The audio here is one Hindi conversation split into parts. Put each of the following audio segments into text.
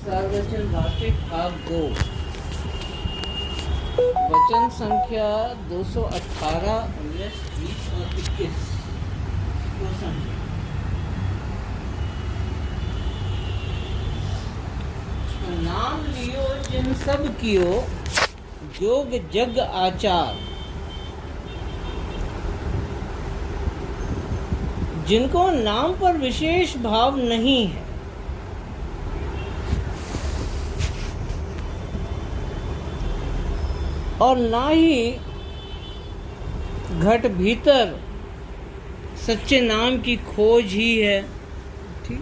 सर्ववचन वार्षिक भाग 2 वचन संख्या 218, 19, 20 और 21 को समझें। नाम लियो जिन सब कियो जोग जग आचार, जिनको नाम पर विशेष भाव नहीं है और ना ही घट भीतर सच्चे नाम की खोज ही है, ठीक,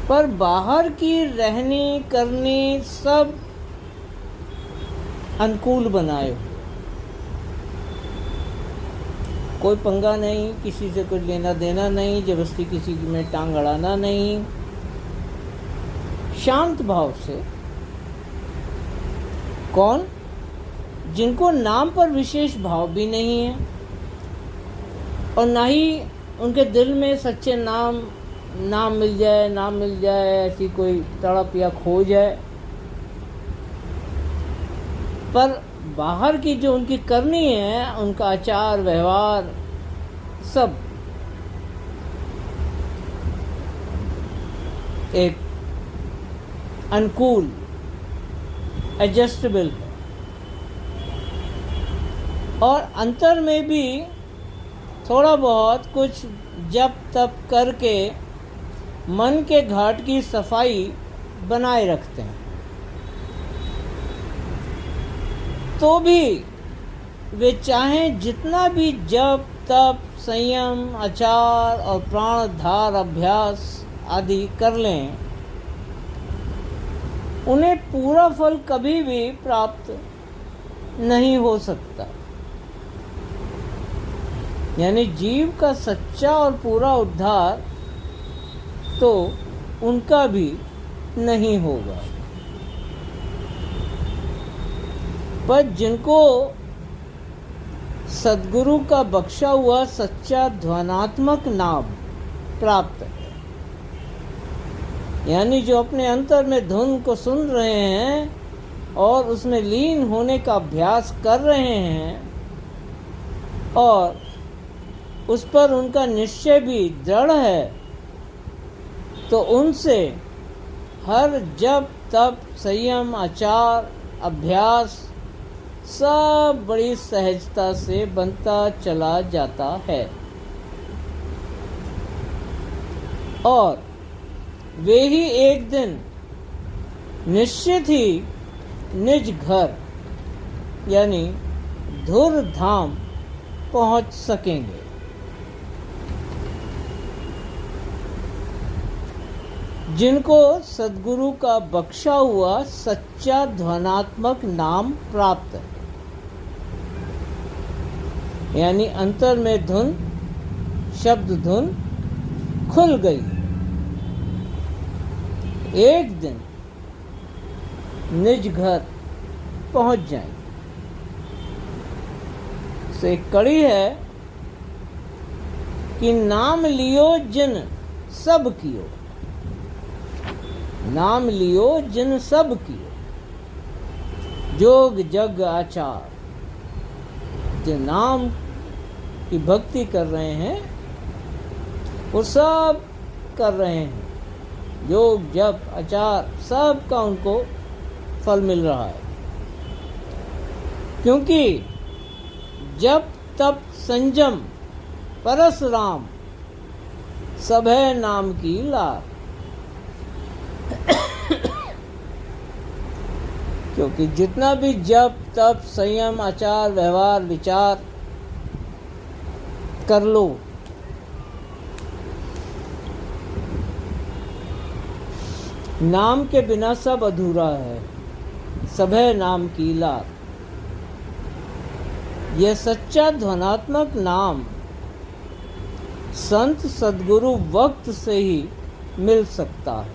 पर बाहर की रहनी करनी सब अनुकूल बनाए हो। कोई पंगा नहीं, किसी से कुछ लेना देना नहीं, जबरदस्ती किसी में टांग अड़ाना नहीं, शांत भाव से। कौन? जिनको नाम पर विशेष भाव भी नहीं है और ना ही उनके दिल में सच्चे नाम मिल जाए ऐसी कोई तड़प या खोज है, पर बाहर की जो उनकी करनी है, उनका आचार व्यवहार सब एक अनुकूल एडजस्टेबल है और अंतर में भी थोड़ा बहुत कुछ जप तप करके मन के घाट की सफाई बनाए रखते हैं, तो भी वे चाहें जितना भी जप तप संयम आचार और प्राणधार अभ्यास आदि कर लें, उन्हें पूरा फल कभी भी प्राप्त नहीं हो सकता। यानी जीव का सच्चा और पूरा उद्धार तो उनका भी नहीं होगा। पर जिनको सद्गुरु का बख्शा हुआ सच्चा ध्यानात्मक नाम प्राप्त है, यानी जो अपने अंतर में धुन को सुन रहे हैं और उसमें लीन होने का अभ्यास कर रहे हैं और उस पर उनका निश्चय भी दृढ़ है, तो उनसे हर जप तप संयम आचार अभ्यास सब बड़ी सहजता से बनता चला जाता है और वे ही एक दिन निश्चित ही निज घर यानी धुर धाम पहुंच सकेंगे। जिनको सद्गुरु का बख्शा हुआ सच्चा ध्यानात्मक नाम प्राप्त है, यानी अंतर में धुन शब्द धुन खुल गई, एक दिन निज घर पहुंच जाएंगे। से एक कड़ी है कि नाम लियो जिन सब कियो, नाम लियो जिन सब कियो जोग जग आचार। जो नाम की भक्ति कर रहे हैं वो सब कर रहे हैं, योग जप आचार सब का उनको फल मिल रहा है, क्योंकि जप तप संयम परशुराम सब है नाम की लार। क्योंकि जितना भी जप तप संयम आचार व्यवहार विचार कर लो, नाम के बिना सब अधूरा है, सब है नाम की लार। यह सच्चा ध्यानात्मक नाम संत सद्गुरु वक्त से ही मिल सकता है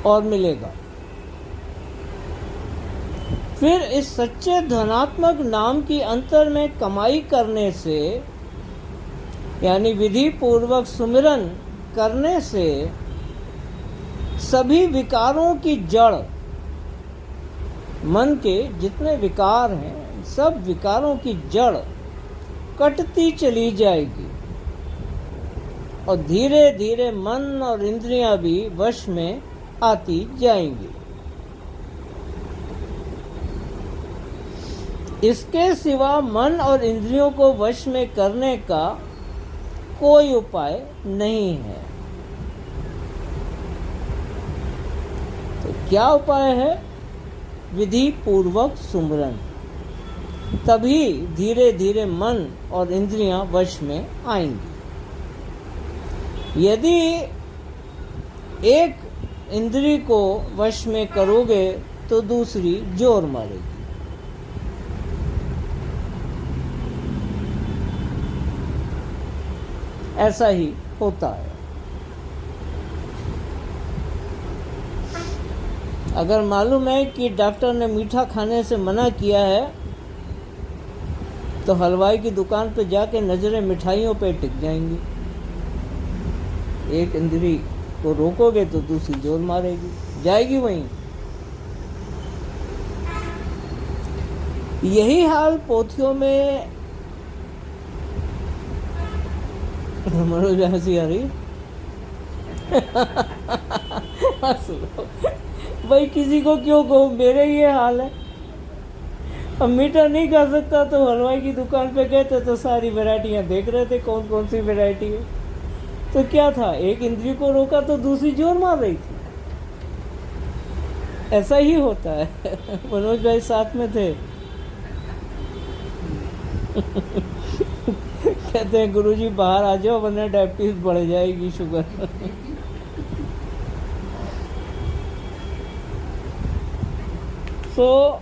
और मिलेगा। फिर इस सच्चे ध्यानात्मक नाम की अंतर में कमाई करने से, यानी विधि पूर्वक सुमिरन करने से सभी विकारों की जड़, मन के जितने विकार हैं सब विकारों की जड़ कटती चली जाएगी और धीरे धीरे मन और इंद्रियां भी वश में आती जाएंगी। इसके सिवा मन और इंद्रियों को वश में करने का कोई उपाय नहीं है। तो क्या उपाय है? विधि पूर्वक सुमरन, तभी धीरे धीरे मन और इंद्रियां वश में आएंगी। यदि एक इंद्री को वश में करोगे तो दूसरी जोर मारेगी। ऐसा ही होता है। अगर मालूम है कि डॉक्टर ने मीठा खाने से मना किया है तो हलवाई की दुकान पे जाके नजरें मिठाइयों पे टिक जाएंगी। एक इंद्री को रोकोगे तो दूसरी जोर मारेगी, जाएगी वहीं। यही हाल पोथियों में मनोज हंसी आ रही भाई किसी को क्यों कहो, मेरे ये हाल है। अब मीठा नहीं खा सकता तो हलवाई की दुकान पे गए थे तो सारी वैरायटियां देख रहे थे कौन कौन सी वैरायटी है। तो क्या था, एक इंद्री को रोका तो दूसरी जोर मार रही थी। ऐसा ही होता है। मनोज भाई साथ में थे। कहते हैं गुरुजी बाहर आ जाओ वरना डायबिटीज बढ़ जाएगी, शुगर। तो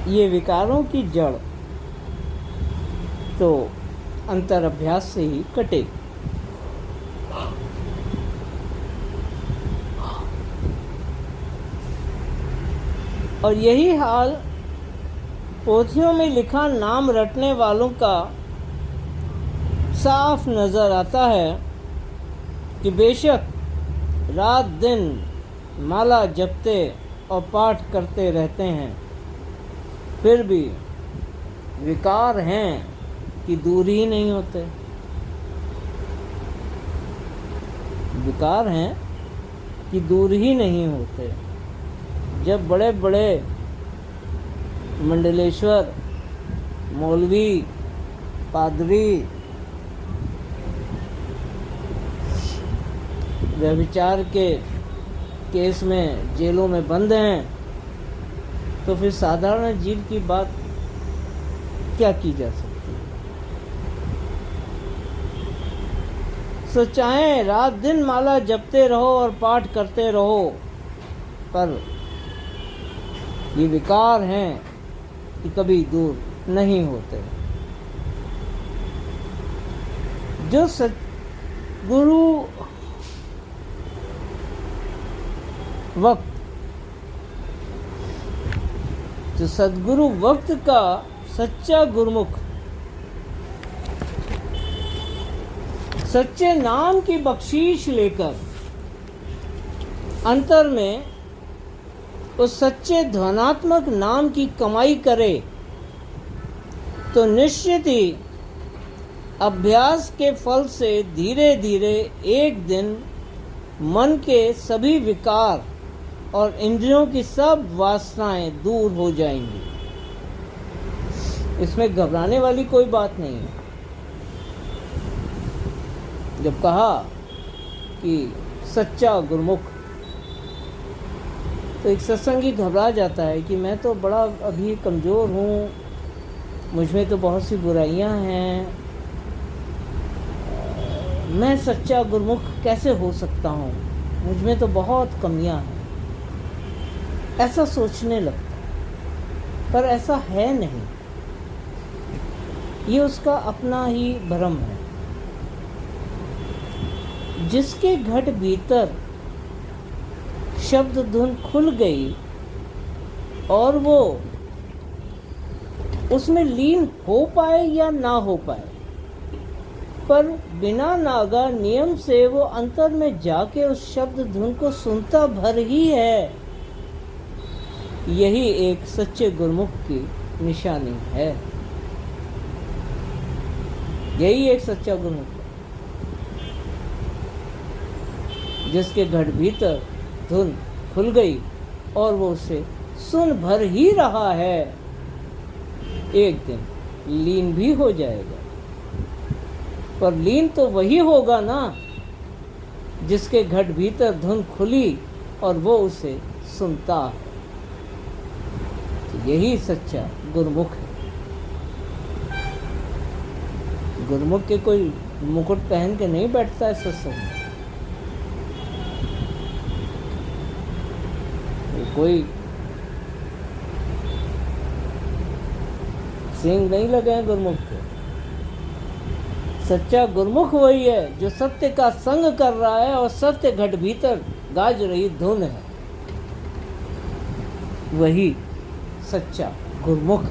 ये विकारों की जड़ तो अंतर अभ्यास से ही कटेगी। और यही हाल पोथियों में लिखा नाम रटने वालों का साफ नजर आता है कि बेशक रात दिन माला जपते और पाठ करते रहते हैं, फिर भी विकार हैं कि दूर ही नहीं होते। विकार हैं कि दूर ही नहीं होते। जब बड़े बड़े मंडलेश्वर, मौलवी, पादरी व्यभिचार के केस में जेलों में बंद हैं तो फिर साधारण जीव की बात क्या की जा सकती है। सो चाहे रात दिन माला जपते रहो और पाठ करते रहो, पर ये विकार हैं कि कभी दूर नहीं होते। जो सद्गुरु वक्त, जो सद्गुरु वक्त का सच्चा गुरुमुख सच्चे नाम की बख्शीश लेकर अंतर में उस सच्चे ध्वनात्मक नाम की कमाई करे तो निश्चित ही अभ्यास के फल से धीरे धीरे एक दिन मन के सभी विकार और इंद्रियों की सब वासनाएं दूर हो जाएंगी। इसमें घबराने वाली कोई बात नहीं है। जब कहा कि सच्चा गुरुमुख, तो एक सत्संगी घबरा जाता है कि मैं तो बड़ा अभी कमज़ोर हूँ, मुझमें तो बहुत सी बुराइयां हैं, मैं सच्चा गुरुमुख कैसे हो सकता हूँ, मुझमें तो बहुत कमियां हैं, ऐसा सोचने लगता है। पर ऐसा है नहीं, ये उसका अपना ही भ्रम है। जिसके घट भीतर शब्द धुन खुल गई और वो उसमें लीन हो पाए या ना हो पाए, पर बिना नागा नियम से वो अंतर में जाके उस शब्द धुन को सुनता भर ही है। यही एक सच्चे गुरुमुख की निशानी है। यही एक सच्चा गुरुमुख है, जिसके घट भीतर धुन खुल गई और वो उसे सुन भर ही रहा है। एक दिन लीन भी हो जाएगा, पर लीन तो वही होगा ना जिसके घट भीतर धुन खुली और वो उसे सुनता है। तो यही सच्चा गुरुमुख है। गुरुमुख के कोई मुकुट पहन के नहीं बैठता है सत्संग में। कोई सींग नहीं लगे हैं गुरुमुख के। सच्चा गुरुमुख वही है जो सत्य का संग कर रहा है और सत्य घट भीतर गाज रही धुन है। वही सच्चा गुरुमुख।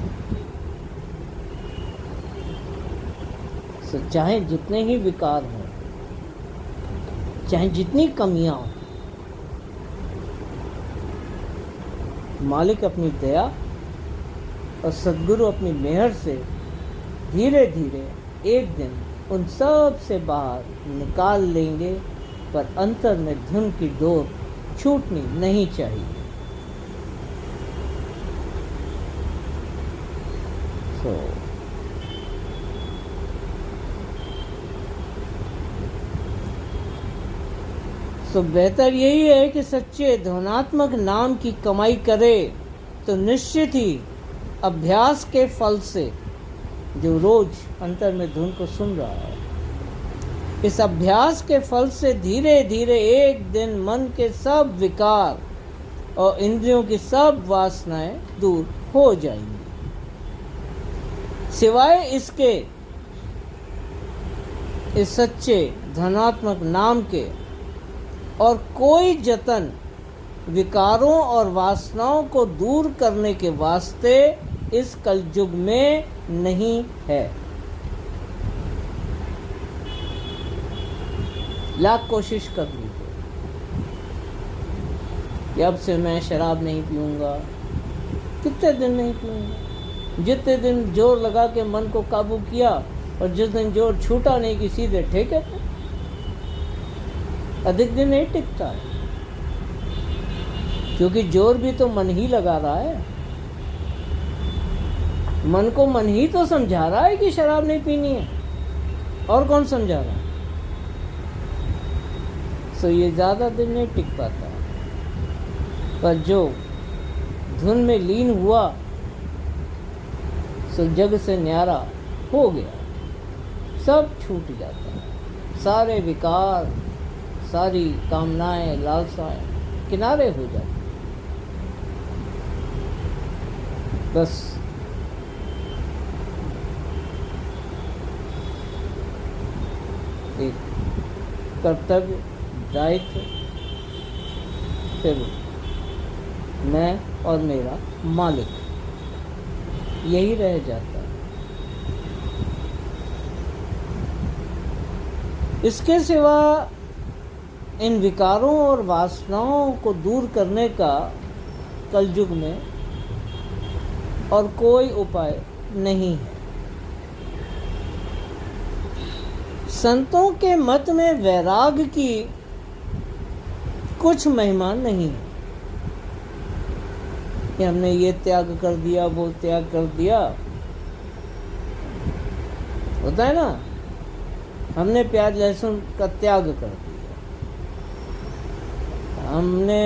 चाहे जितने ही विकार हों, चाहे जितनी कमियां हों, मालिक अपनी दया और सद्गुरु अपनी मेहर से धीरे धीरे एक दिन उन सब से बाहर निकाल लेंगे। पर अंतर में धुन की डोर छूटनी नहीं चाहिए। तो बेहतर यही है कि सच्चे ध्वनात्मक नाम की कमाई करे तो निश्चित ही अभ्यास के फल से, जो रोज अंतर में धुन को सुन रहा है, इस अभ्यास के फल से धीरे धीरे एक दिन मन के सब विकार और इंद्रियों की सब वासनाएं दूर हो जाएंगी। सिवाय इसके, इस सच्चे धनात्मक नाम के और कोई जतन विकारों और वासनाओं को दूर करने के वास्ते इस कलयुग में नहीं है। लाख कोशिश कर लीजिए कि अब से मैं शराब नहीं पीऊंगा। कितने दिन नहीं पीऊंगा? जितने दिन जोर लगा के मन को काबू किया और जिस दिन जोर छूटा नहीं कि सीधे ठेके पे, अधिक दिन नहीं टिकता है, क्योंकि जोर भी तो मन ही लगा रहा है। मन को मन ही तो समझा रहा है कि शराब नहीं पीनी है, और कौन समझा रहा है? तो ये ज़्यादा दिन नहीं टिक पाता। पर जो धुन में लीन हुआ सो जग से न्यारा हो गया, सब छूट जाता है। सारे विकार, सारी कामनाएं, लालसाएं किनारे हो जाती। बस एक कर्तव्य, दायित्व, फिर मैं और मेरा मालिक, यही रह जाता है। इसके सिवा इन विकारों और वासनाओं को दूर करने का कलयुग में और कोई उपाय नहीं है। संतों के मत में वैराग की कुछ महिमा नहीं है कि हमने ये त्याग कर दिया, वो त्याग कर दिया। होता है ना, हमने प्याज लहसुन का त्याग कर दिया, हमने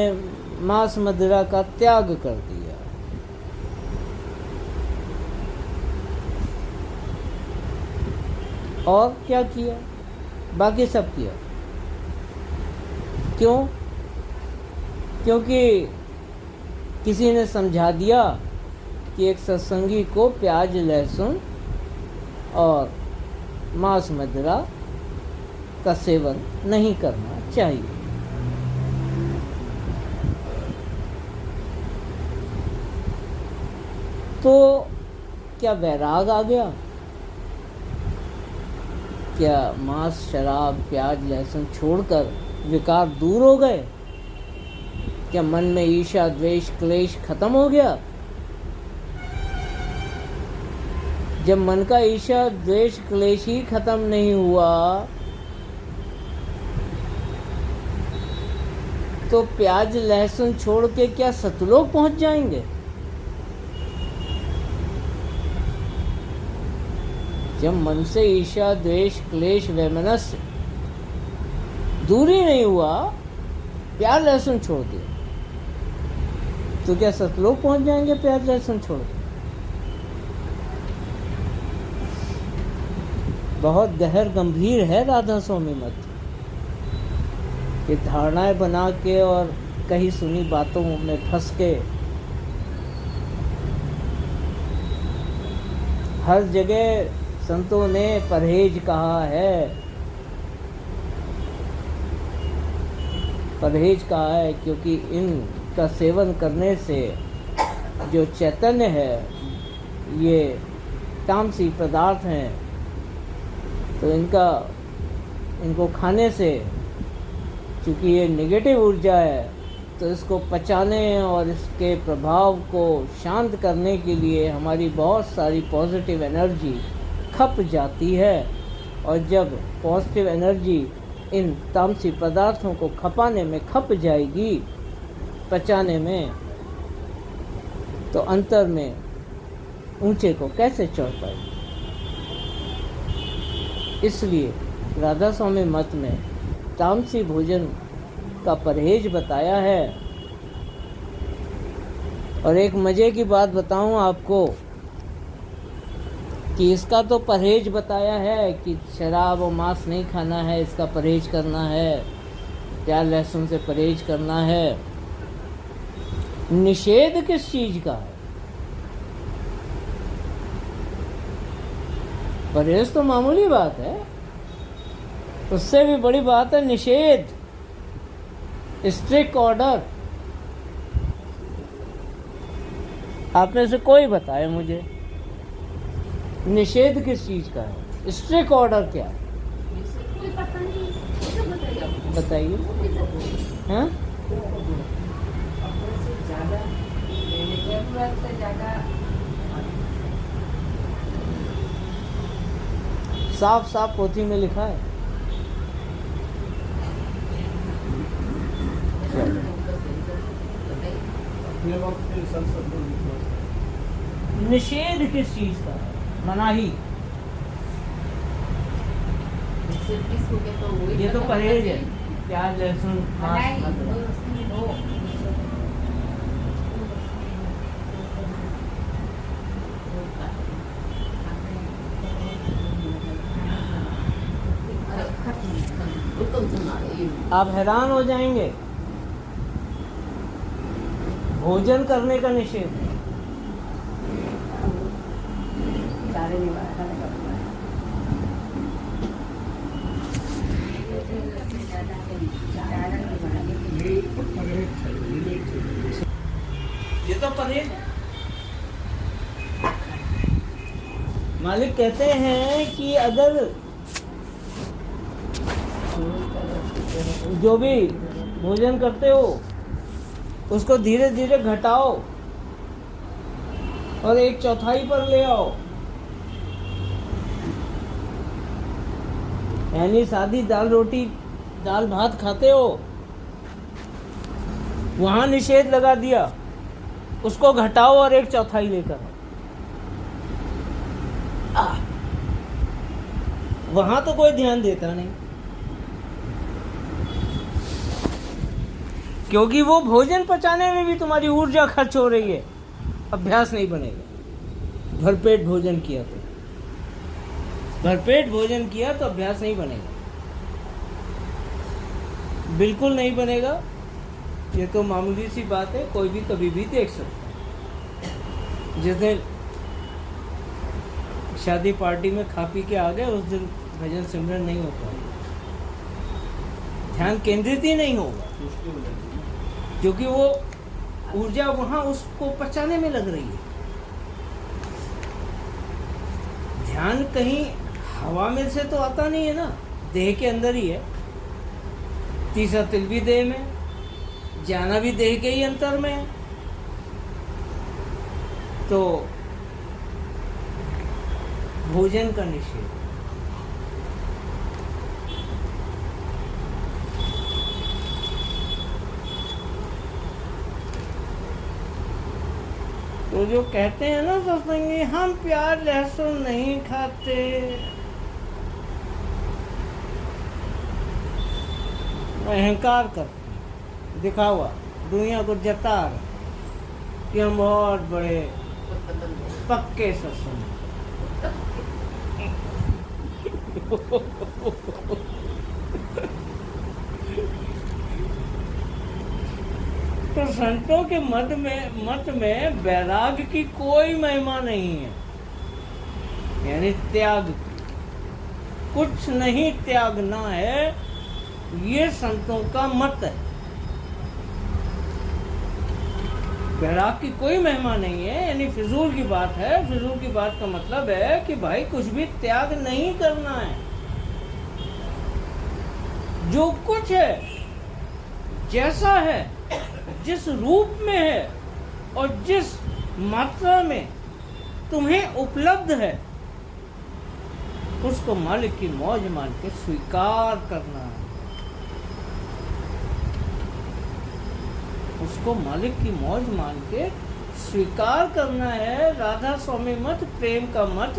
मांस मदिरा का त्याग कर दिया। और क्या किया? बाकी सब किया। क्यों? क्योंकि किसी ने समझा दिया कि एक सत्संगी को प्याज लहसुन और मांस मदिरा का सेवन नहीं करना चाहिए। तो क्या वैराग आ गया? क्या मांस, शराब, प्याज, लहसुन छोड़कर विकार दूर हो गए? क्या मन में ईर्ष्या, द्वेष, क्लेश खत्म हो गया? जब मन का ईर्ष्या, द्वेष, क्लेश ही खत्म नहीं हुआ तो प्याज लहसुन छोड़ के क्या सतलोक पहुंच जाएंगे? जब मन से ईर्ष्या, द्वेष, क्लेश, वैमनस्य दूर ही नहीं हुआ, प्याज लहसुन छोड़ दिया, तो क्या सतलोक पहुंच जाएंगे प्याज लहसुन छोड़ के? बहुत गहर गंभीर है राधा स्वामी मत। ये धारणाएं बना के और कहीं सुनी बातों में फंस के हर जगह संतों ने परहेज कहा है, परहेज कहा है, क्योंकि इनका सेवन करने से जो चैतन्य है, ये तामसी पदार्थ हैं, तो इनको खाने से, क्योंकि ये नेगेटिव ऊर्जा है, तो इसको पचाने और इसके प्रभाव को शांत करने के लिए हमारी बहुत सारी पॉजिटिव एनर्जी खप जाती है। और जब पॉजिटिव एनर्जी इन तामसी पदार्थों को खपाने में खप जाएगी, पचाने में, तो अंतर में ऊंचे को कैसे चढ़ पाएगी? इसलिए राधा स्वामी मत में तामसी भोजन का परहेज बताया है। और एक मजे की बात बताऊं आपको कि इसका तो परहेज बताया है कि शराब और मांस नहीं खाना है, इसका परहेज करना है, प्याज लहसुन से परहेज करना है। निषेध किस चीज का है? परहेज तो मामूली बात है, उससे भी बड़ी बात है निषेध, स्ट्रिक्ट ऑर्डर। आप में से कोई बताए मुझे, निषेध किस चीज का है, स्ट्रिक्ट ऑर्डर क्या है? बताइए। हाँ, साफ साफ पोथी में लिखा है। निषेध किस चीज का है? मनाही। ये तो परहेज है, प्याज लहसुन आप हैरान हो जाएंगे। भोजन करने का निषेध है, ये तो परहेज। मालिक कहते हैं कि अगर जो भी भोजन करते हो उसको धीरे धीरे घटाओ और 1/4 पर ले आओ। यानी सादी दाल रोटी, दाल भात खाते हो, वहां निषेध लगा दिया, उसको घटाओ और 1/4 लेकर आओ। वहां तो कोई ध्यान देता नहीं, क्योंकि वो भोजन पचाने में भी तुम्हारी ऊर्जा खर्च हो रही है, अभ्यास नहीं बनेगा। भरपेट भोजन किया तो अभ्यास नहीं बनेगा, बिल्कुल नहीं बनेगा। ये तो मामूली सी बात है, कोई भी कभी भी देख सकता है। जिस दिन शादी पार्टी में खा पी के आ गए, उस दिन भजन सिमरन नहीं होता, ध्यान केंद्रित ही नहीं होगा, क्योंकि वो ऊर्जा वहां उसको पचाने में लग रही है। ध्यान कहीं हवा में से तो आता नहीं है ना, देह के अंदर ही है। तीसरा तिल भी देह में, जाना भी देह के ही अंतर में है। तो भोजन का निषेध। तो जो कहते हैं ना सत्संगी, हम प्याज लहसुन नहीं खाते, अहंकार करते हैं, दिखावा, दुनिया को जता रहे कि हम बहुत बड़े पक्के सत्संग। तो संतों के मत में वैराग्य की कोई महिमा नहीं है, यानी त्याग की। कुछ नहीं त्यागना है, ये संतों का मत है। वैराग की कोई महिमा नहीं है, यानी फिजूल की बात है। फिजूल की बात का मतलब है कि भाई कुछ भी त्याग नहीं करना है। जो कुछ है, जैसा है, जिस रूप में है और जिस मात्रा में तुम्हें उपलब्ध है, उसको मालिक की मौज मान के स्वीकार करना है। उसको मालिक की मौज मान के स्वीकार करना है। राधा स्वामी मत, प्रेम का मत,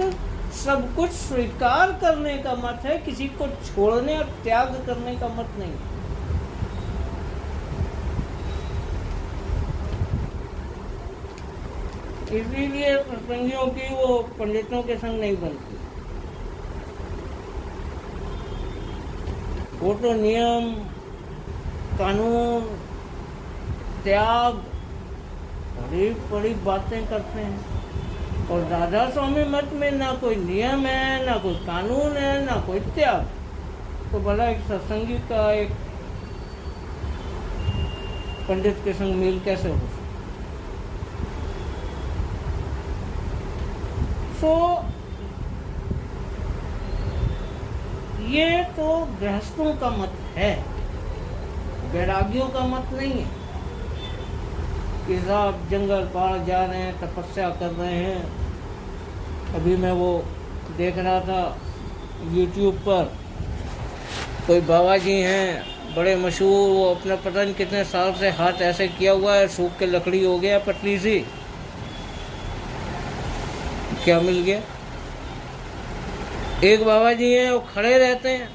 सब कुछ स्वीकार करने का मत है, किसी को छोड़ने और त्याग करने का मत नहीं। इसीलिए सत्संगियों की वो पंडितों के संग नहीं बनती। वो तो नियम, कानून, त्याग, बड़ी बड़ी बातें करते हैं। और राधा स्वामी मत में ना कोई नियम है, ना कोई कानून है, ना कोई त्याग। तो भला एक सत्संगी का एक पंडित के संग मेल कैसे हो? तो ये तो गृहस्थों का मत है, वैरागियों का मत नहीं है कि साहब जंगल पार जा रहे हैं, तपस्या कर रहे हैं। अभी मैं वो देख रहा था YouTube पर, कोई बाबा जी हैं बड़े मशहूर, वो अपना पता नहीं कितने साल से हाथ ऐसे किया हुआ है, सूख के लकड़ी हो गया पतली सी। क्या मिल गया? एक बाबा जी हैं, वो खड़े रहते हैं,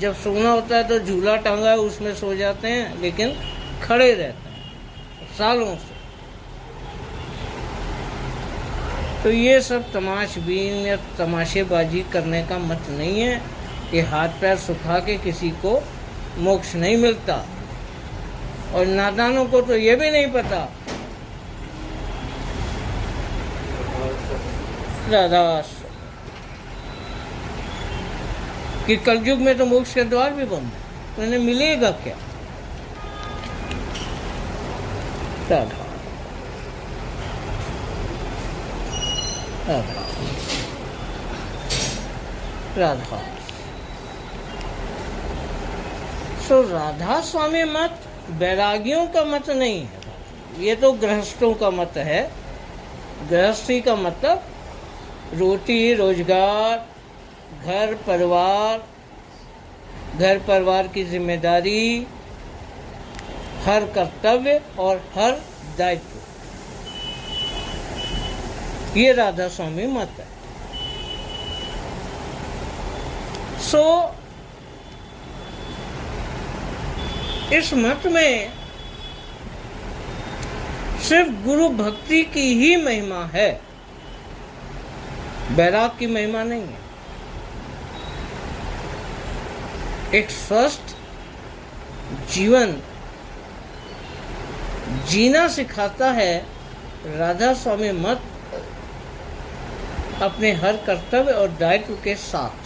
जब सोना होता है तो झूला टांगा है उसमें सो जाते हैं, लेकिन खड़े रहते हैं सालों से। तो ये सब तमाशबीन या तमाशेबाजी करने का मत नहीं है। ये हाथ पैर सुखा के किसी को मोक्ष नहीं मिलता। और नादानों को तो ये भी नहीं पता राधा कि कलयुग में तो मोक्ष के द्वार भी बंद है, तो इन्हें मिलेगा क्या? राधा राधा राधा। सो राधा स्वामी मत वैरागियों का मत नहीं है, ये तो गृहस्थों का मत है। गृहस्थी का मतलब रोटी रोजगार, घर परिवार की जिम्मेदारी, हर कर्तव्य और हर दायित्व, ये राधा स्वामी मत है। सो इस मत में सिर्फ गुरु भक्ति की ही महिमा है, वैराग की महिमा नहीं है। एक स्वस्थ जीवन जीना सिखाता है राधा स्वामी मत, अपने हर कर्तव्य और दायित्व के साथ।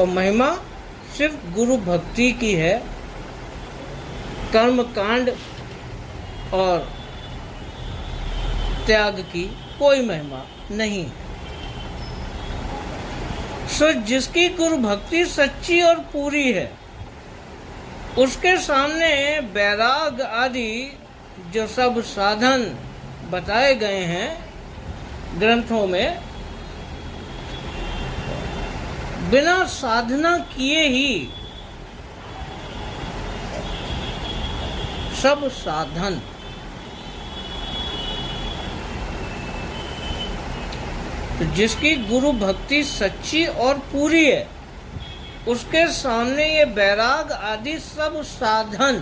और महिमा सिर्फ गुरु भक्ति की है, कर्म कांड और त्याग की कोई महिमा नहीं है। सो जिसकी गुरु भक्ति सच्ची और पूरी है, उसके सामने वैराग आदि जो सब साधन बताए गए हैं ग्रंथों में, बिना साधना किए ही सब साधन। तो जिसकी गुरु भक्ति सच्ची और पूरी है, उसके सामने ये वैराग आदि सब साधन।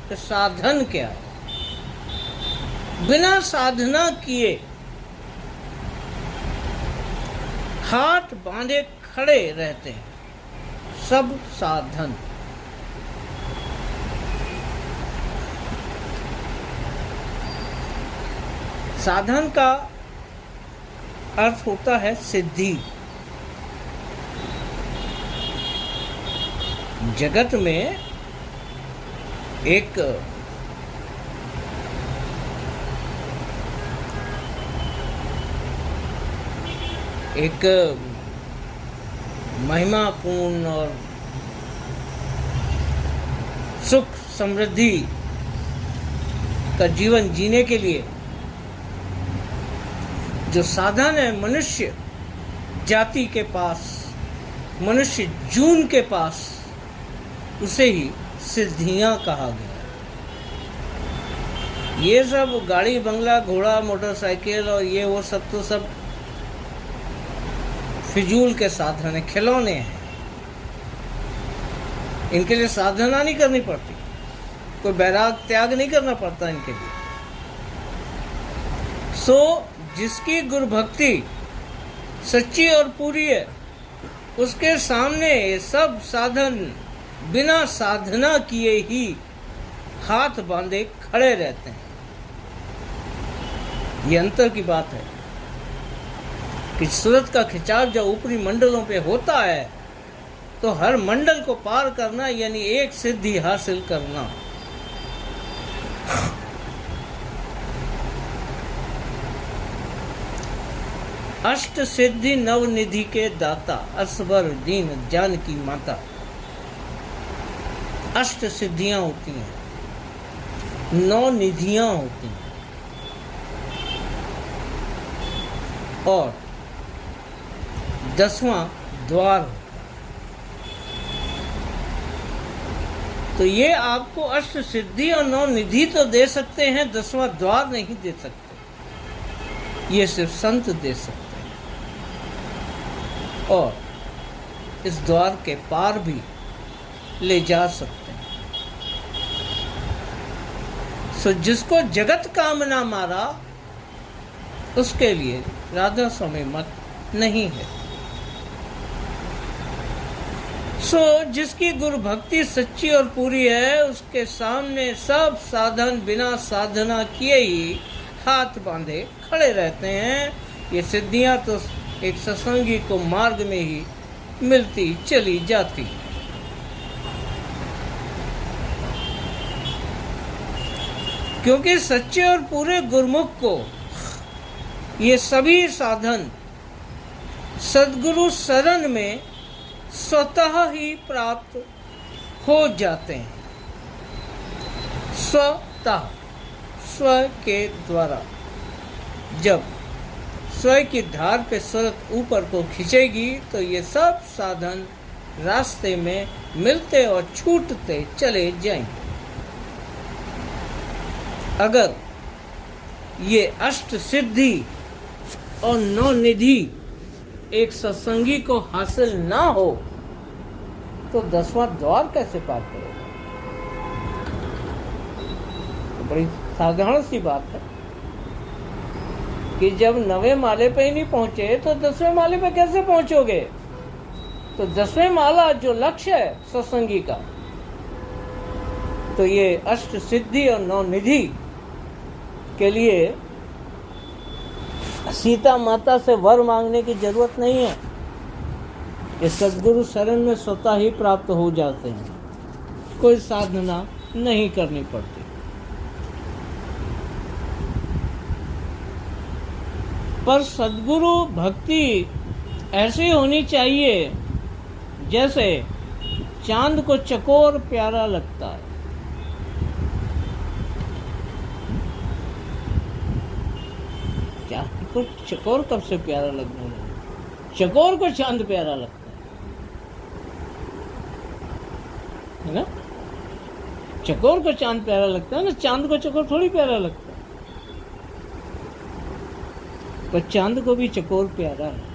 तो साधन क्या है? बिना साधना किए हाथ बांधे खड़े रहते हैं सब साधन। साधन का अर्थ होता है सिद्धि। जगत में एक महिमापूर्ण और सुख समृद्धि का जीवन जीने के लिए जो साधन है मनुष्य जाति के पास, मनुष्य जून के पास, उसे ही सिद्धियां कहा गया। ये सब गाड़ी बंगला घोड़ा मोटरसाइकिल और ये वो सब तो सब फिजूल के साधन है, खिलौने हैं। इनके लिए साधना नहीं करनी पड़ती, कोई वैराग त्याग नहीं करना पड़ता इनके लिए। सो जिसकी गुरु भक्ति सच्ची और पूरी है, उसके सामने सब साधन बिना साधना किए ही हाथ बांधे खड़े रहते हैं। ये अंतर की बात है कि सूरत का खिंचाव जब ऊपरी मंडलों पे होता है तो हर मंडल को पार करना यानी एक सिद्धि हासिल करना। अष्ट सिद्धि नवनिधि के दाता, असबर दीन जानकी माता। अष्ट सिद्धियां होती हैं, 9 निधियां होती हैं और 10वां द्वार होता है। तो ये आपको अष्ट सिद्धि और 9 निधि तो दे सकते हैं, 10वां द्वार नहीं दे सकते। ये सिर्फ संत दे सकते हैं और इस द्वार के पार भी ले जा सकते हैं। सो जिसको जगत कामना मारा, उसके लिए राधा स्वामी मत नहीं है। सो जिसकी गुरु भक्ति सच्ची और पूरी है, उसके सामने सब साधन बिना साधना किए ही हाथ बांधे खड़े रहते हैं। ये सिद्धियां तो एक सत्संगी को मार्ग में ही मिलती चली जाती। क्योंकि सच्चे और पूरे गुरुमुख को ये सभी साधन सद्गुरु शरण में स्वतः ही प्राप्त हो जाते हैं। स्वतः, स्व के द्वारा। जब स्व की धार पे सूरत ऊपर को खिंचेगी तो ये सब साधन रास्ते में मिलते और छूटते चले जाएंगे। अगर ये अष्ट सिद्धि और 9 निधि एक सत्संगी को हासिल ना हो तो 10वां द्वार कैसे पार करेगा? तो बड़ी साधारण सी बात है कि जब 9वें माले पे ही नहीं पहुंचे तो 10वें माले पे कैसे पहुंचोगे? तो 10वें माला जो लक्ष्य है सत्संगी का, तो ये अष्ट सिद्धि और 9 निधि के लिए सीता माता से वर मांगने की जरूरत नहीं है। ये सद्गुरु शरण में स्वतः ही प्राप्त हो जाते हैं, कोई साधना नहीं करनी पड़ती। पर सद्गुरु भक्ति ऐसी होनी चाहिए जैसे चांद को चकोर प्यारा लगता है। चांद को चकोर कब से प्यारा लगने लगा? चकोर को चांद प्यारा लगता है ना? चकोर को चांद प्यारा लगता है ना, चांद को चकोर थोड़ी प्यारा लगता है। पर चांद को भी चकोर प्यारा है।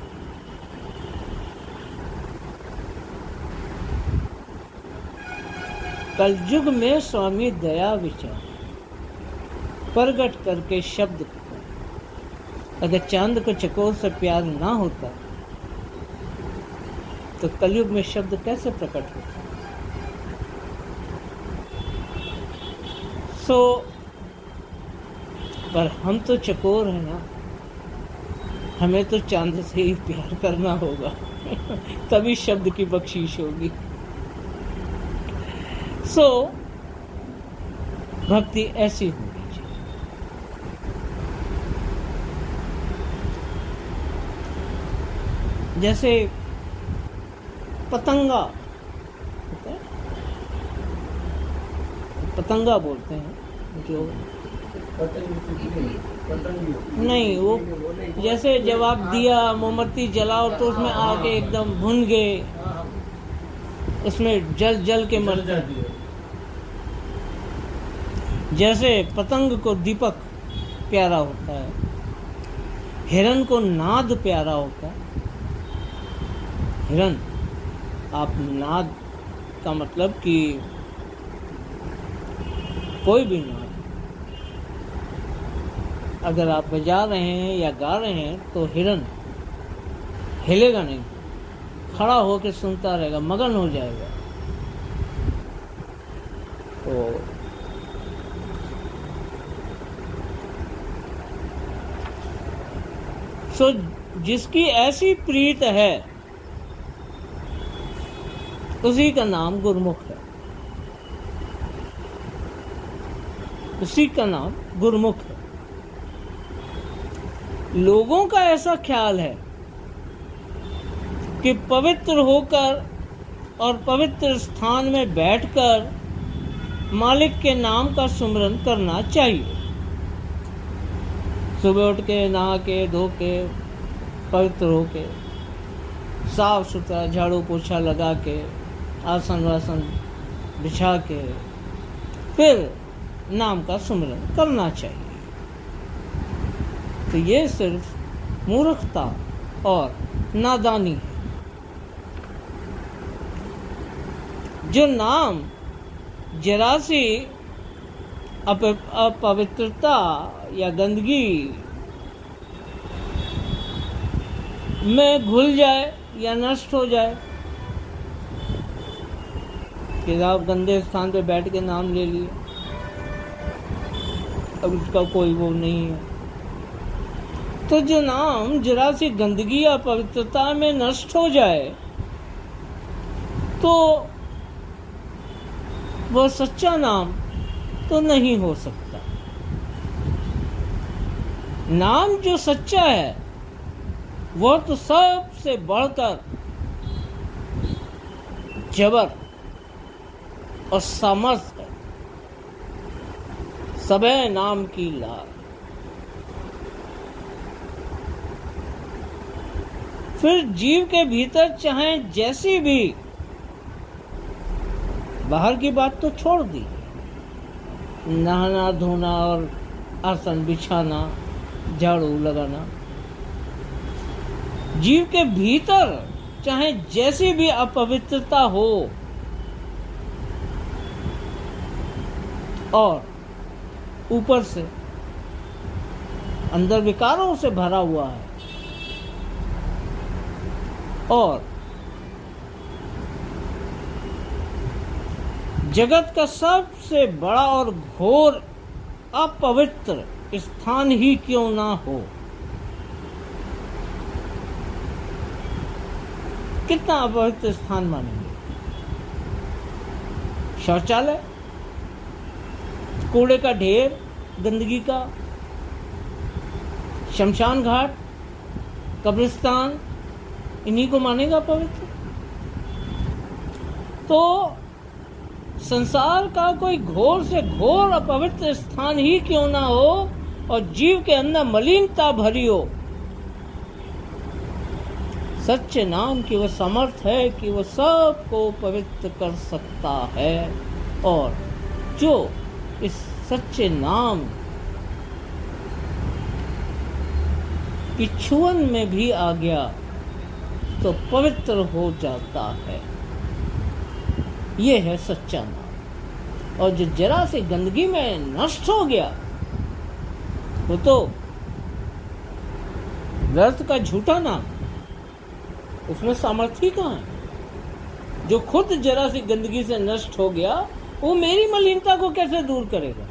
कलयुग में स्वामी दया विचार प्रगट करके शब्द। अगर चांद को चकोर से प्यार ना होता तो कलयुग में शब्द कैसे प्रकट होता? पर हम तो चकोर हैं ना, हमें तो चांद से ही प्यार करना होगा तभी शब्द की बख्शीश होगी। भक्ति ऐसी होनी चाहिए। जैसे पतंगा होता है, पतंगा बोलते हैं जो नहीं, वो जैसे जब आप दिया मोमबत्ती जलाओ तो उसमें आके एकदम भुन गए, उसमें जल जल के मर जाती है। जैसे पतंग को दीपक प्यारा होता है, हिरन को नाद प्यारा होता है। हिरन, आप नाद का मतलब कि कोई भी नाद अगर आप बजा रहे हैं या गा रहे हैं तो हिरन हिलेगा नहीं, खड़ा होकर सुनता रहेगा, मगन हो जाएगा। तो जिसकी ऐसी प्रीत है उसी का नाम गुरमुख है, उसी का नाम गुरमुख है। लोगों का ऐसा ख्याल है कि पवित्र होकर और पवित्र स्थान में बैठकर मालिक के नाम का सुमिरन करना चाहिए। सुबह उठ के नहा के धो के पवित्र हो के साफ सुथरा झाड़ू पोछा लगा के आसन वासन बिछा के फिर नाम का सुमिरन करना चाहिए। तो ये सिर्फ मूर्खता और नादानी है। जो नाम जरा सी अपवित्रता या गंदगी में घुल जाए या नष्ट हो जाए, कि आप गंदे स्थान पे बैठ के नाम ले लिए, अब उसका कोई वो नहीं है, तो जो नाम जरा सी गंदगी या पवित्रता में नष्ट हो जाए तो वह सच्चा नाम तो नहीं हो सकता। नाम जो सच्चा है वह तो सबसे बढ़कर जबर और सामर्थ है। सबे नाम की लार। फिर जीव के भीतर चाहे जैसी भी, बाहर की बात तो छोड़ दी, नहाना धोना और आसन बिछाना झाड़ू लगाना, जीव के भीतर चाहे जैसी भी अपवित्रता हो और ऊपर से अंदर विकारों से भरा हुआ है और जगत का सबसे बड़ा और घोर अपवित्र स्थान ही क्यों ना हो, कितना अपवित्र स्थान मानेंगे? शौचालय, कूड़े का ढेर, गंदगी का, शमशान घाट, कब्रिस्तान, इन्हीं को मानेगा पवित्र। तो संसार का कोई घोर से घोर अपवित्र स्थान ही क्यों ना हो और जीव के अंदर मलिनता भरी हो, सच्चे नाम की वह समर्थ है कि वह सबको पवित्र कर सकता है। और जो इस सच्चे नाम की छुअन में भी आ गया तो पवित्र हो जाता है। ये है सच्चा नाम। और जो जरा सी गंदगी में नष्ट हो गया वो तो व्यर्थ का झूठा नाम, उसमें सामर्थ्य कहाँ है। जो खुद जरा सी गंदगी से नष्ट हो गया वो मेरी मलिनता को कैसे दूर करेगा।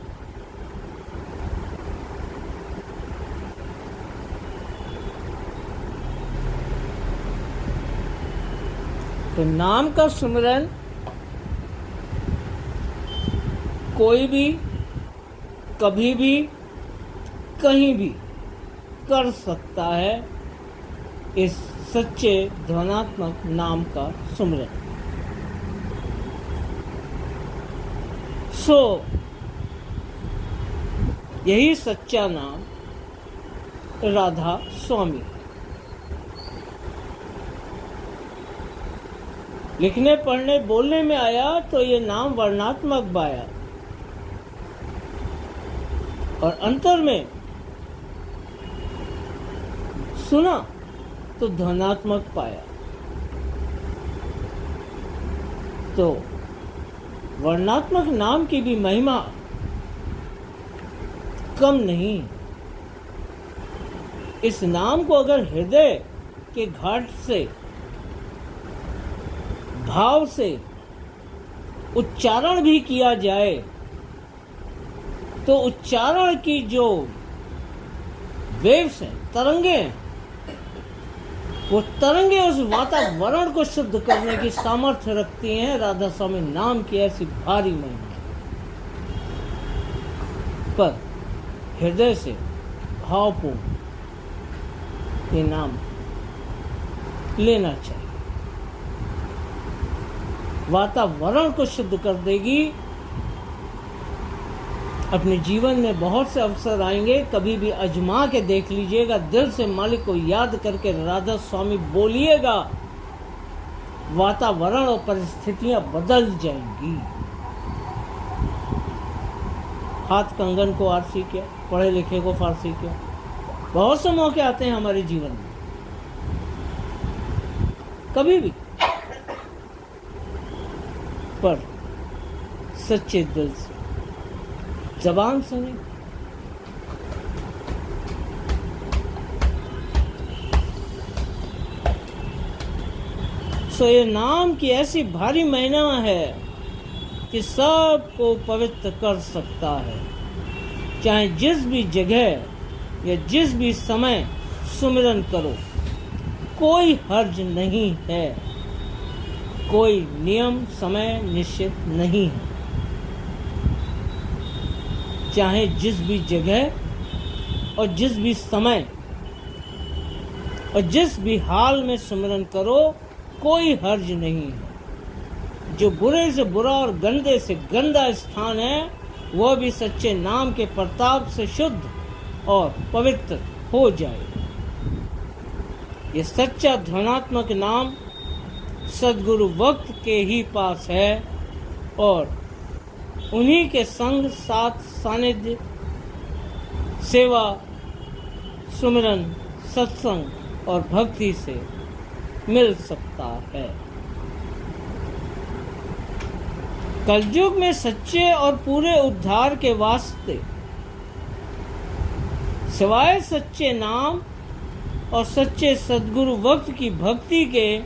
तो नाम का सुमिरन कोई भी कभी भी कहीं भी कर सकता है, इस सच्चे ध्वनात्मक नाम का सुमिरन। यही सच्चा नाम राधा स्वामी। लिखने पढ़ने बोलने में आया तो ये नाम वर्णात्मक बाया और अंतर में सुना तो ध्वनात्मक पाया। तो वर्णात्मक नाम की भी महिमा कम नहीं। इस नाम को अगर हृदय के घाट से भाव से उच्चारण भी किया जाए तो उच्चारण की जो वेव्स हैं, तरंगे हैं, वो तरंगे उस वातावरण को शुद्ध करने की सामर्थ्य रखती हैं। राधा स्वामी नाम की ऐसी भारी महिमा पर हृदय से भावपूर्ण ये नाम लेना चाहिए। वातावरण को शुद्ध कर देगी। अपने जीवन में बहुत से अवसर आएंगे, कभी भी आजमा के देख लीजिएगा, दिल से मालिक को याद करके राधा स्वामी बोलिएगा, वातावरण और परिस्थितियां बदल जाएंगी। हाथ कंगन को आरसी किया, पढ़े लिखे को फारसी किया। बहुत से मौके आते हैं हमारे जीवन में, कभी भी, पर सच्चे दिल से, जबान से नहीं। ये नाम की ऐसी भारी महिमा है कि सबको पवित्र कर सकता है। चाहे जिस भी जगह या जिस भी समय सुमिरन करो, कोई हर्ज नहीं है, कोई नियम समय निश्चित नहीं है। चाहे जिस भी जगह और जिस भी समय और जिस भी हाल में सुमिरन करो, कोई हर्ज नहीं है। जो बुरे से बुरा और गंदे से गंदा स्थान है वह भी सच्चे नाम के प्रताप से शुद्ध और पवित्र हो जाए। ये सच्चा ध्वनात्मक नाम सद्गुरु वक्त के ही पास है और उन्हीं के संग साथ सानिध्य, सेवा, सुमिरन, सत्संग और भक्ति से मिल सकता है। कलयुग में सच्चे और पूरे उद्धार के वास्ते सिवाय सच्चे नाम और सच्चे सद्गुरु वक्त की भक्ति के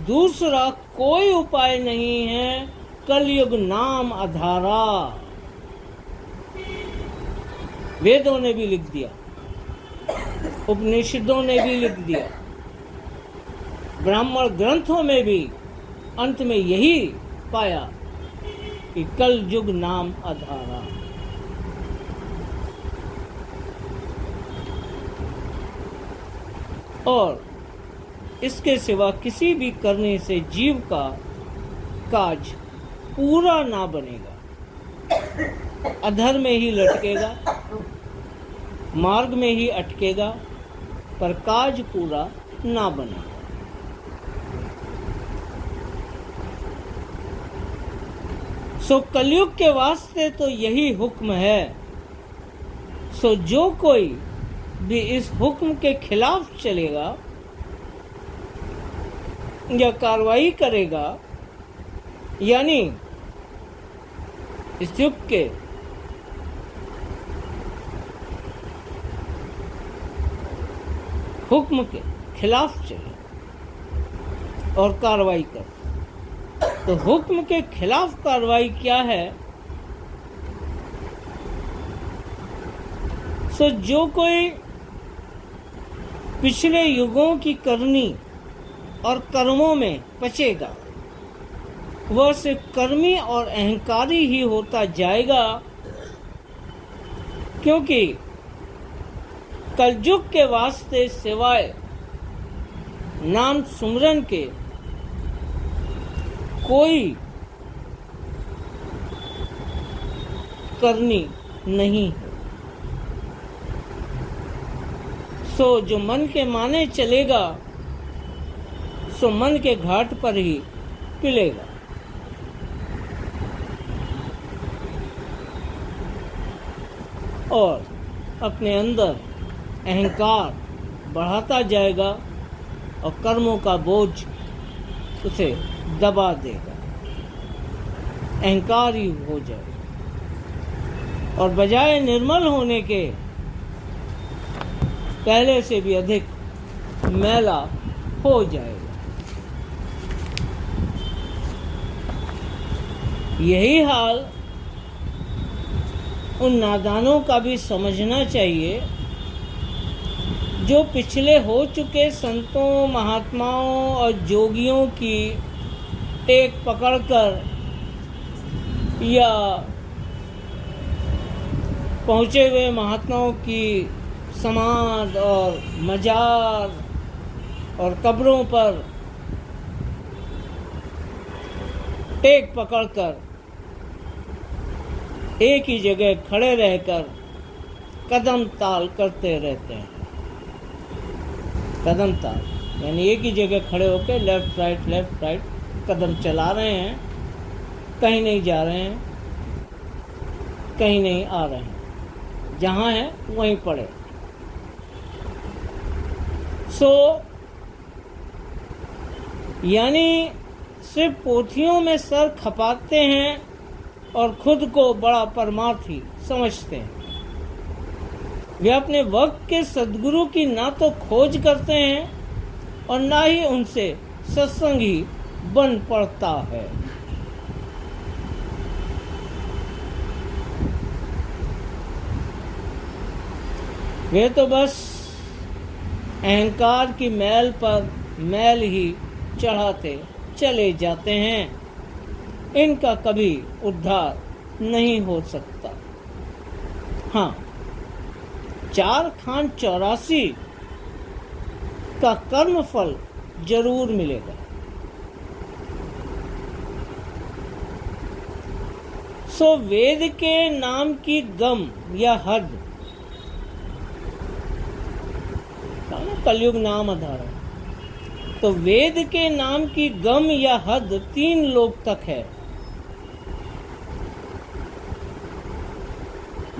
दूसरा कोई उपाय नहीं है। कलयुग नाम आधारा, वेदों ने भी लिख दिया, उपनिषदों ने भी लिख दिया, ब्राह्मण ग्रंथों में भी अंत में यही पाया कि कलयुग नाम आधारा। और इसके सिवा किसी भी करने से जीव का काज पूरा ना बनेगा, अधर्म में ही लटकेगा, मार्ग में ही अटकेगा, पर काज पूरा ना बनेगा। सो कलयुग के वास्ते तो यही हुक्म है। सो जो कोई भी इस हुक्म के खिलाफ चलेगा या कार्रवाई करेगा, यानी इस युग के हुक्म के खिलाफ चले और कार्रवाई करे, तो हुक्म के खिलाफ कार्रवाई क्या है? सो जो कोई पिछले युगों की करनी और कर्मों में पचेगा, वह सिर्फ कर्मी और अहंकारी ही होता जाएगा, क्योंकि कलयुग के वास्ते सिवाय नाम सुमरन के कोई करनी नहीं है। सो जो मन के माने चलेगा, सो मन के घाट पर ही पिलेगा। और अपने अंदर अहंकार बढ़ाता जाएगा और कर्मों का बोझ उसे दबा देगा, अहंकार ही हो जाएगा और बजाय निर्मल होने के पहले से भी अधिक मैला हो जाएगा। यही हाल उन नादानों का भी समझना चाहिए जो पिछले हो चुके संतों, महात्माओं और जोगियों की टेक पकड़कर या पहुँचे हुए महात्माओं की समाध और मजार और कब्रों पर टेक पकड़कर एक ही जगह खड़े रहकर कदम ताल करते रहते हैं। कदम ताल यानी एक ही जगह खड़े होकर लेफ्ट राइट कदम चला रहे हैं, कहीं नहीं जा रहे हैं, कहीं नहीं आ रहे हैं, जहाँ हैं वहीं पड़े। सो यानी सिर्फ पोथियों में सर खपाते हैं और खुद को बड़ा परमार्थी समझते हैं। वे अपने वक्त के सद्गुरु की ना तो खोज करते हैं और ना ही उनसे सत्संग ही बन पड़ता है। वे तो बस अहंकार की मैल पर मैल ही चढ़ाते चले जाते हैं। इनका कभी उद्धार नहीं हो सकता। हाँ, 4 खान 84 का कर्म फल जरूर मिलेगा। सो वेद के नाम की गम या हद, कलयुग नाम आधार, तो वेद के नाम की गम या हद 3 लोक तक है।